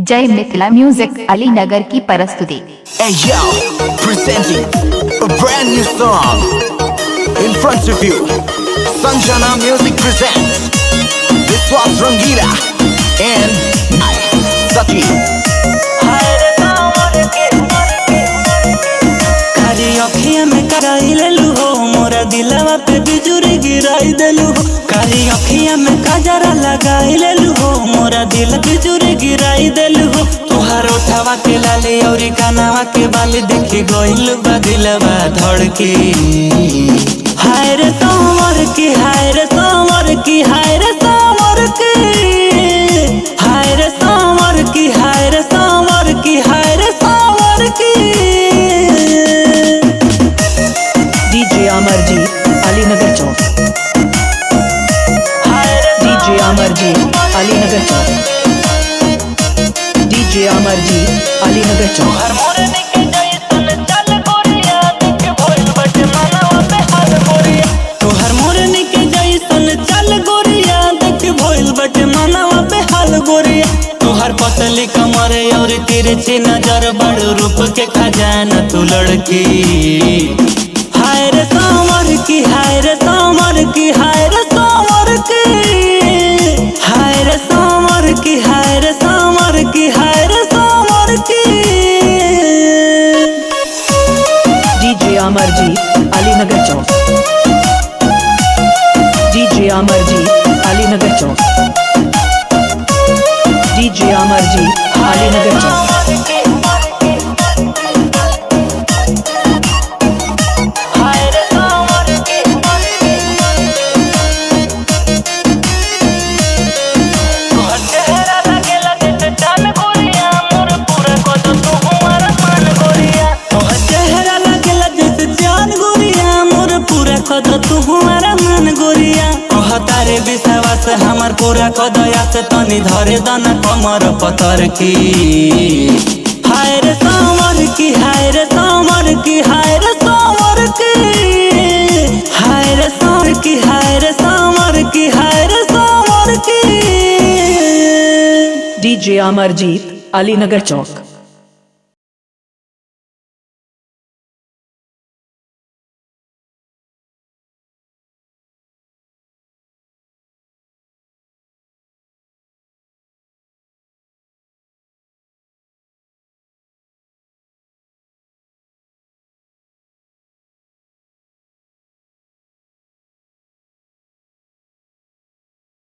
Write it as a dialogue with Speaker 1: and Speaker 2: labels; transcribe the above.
Speaker 1: जय मिथिला म्यूजिक अलीनगर की प्रस्तुति।
Speaker 2: Hey yo, presenting a brand new song in front of you. Sanjana Music presents this was Rangila and I, Sati.
Speaker 3: कारी अखिया में कराई लेलू हो, मोरा दिलवा पे बिजुरी गिराई देलू हो। कारी अखिया में काजरा लगाई लेलू हो, मोरा दिल बिजुरी गिराई देलू हो। तुहार ओठवा के लाली और कानवा के बाली देखी गइल बा दिलवा धड़की। हाय रे सांवर की, हाय रे सांवर की, हाय रे सांवर की, हाय रे सांवर की, हाय रे सांवर की, हाय रे सांवर की। डीजे अमरजीत अलीनगर चौक, डीजे अमरजीत अलीनगर चौक, डीजे अमरजीत अलीनगर चौक। तोहर मोरनी के जैसन चल गोरिया, देख भइल बटे मनवा पे हाल गोरिया। तोहर पतली कमर और तिरछी नजर, बड़ रूप के खजाना तू लड़की। हाय रे सांवर की, हाय रे सांवर की, हाय रे सांवर की, हाय रे सांवर की, हाय रे सांवर की, हाय रे सांवर की। डीजे अमरजीत अलीनगर चौक, डीजे अमरजीत अलीनगर चौक, डीजे अमरजीत अलीनगर चौक। तू हमारा मन गोरिया, तारे विश्वास हमार पूरा कदया से तनी धरे दाना कमर पतर की। हाय रे सांवर की, हाय रे सांवर की, हाय रे सांवर की, हाय रे सांवर की, हाय रे सांवर की, हाय रे सांवर की। डीजे अमरजीत अलीनगर चौक।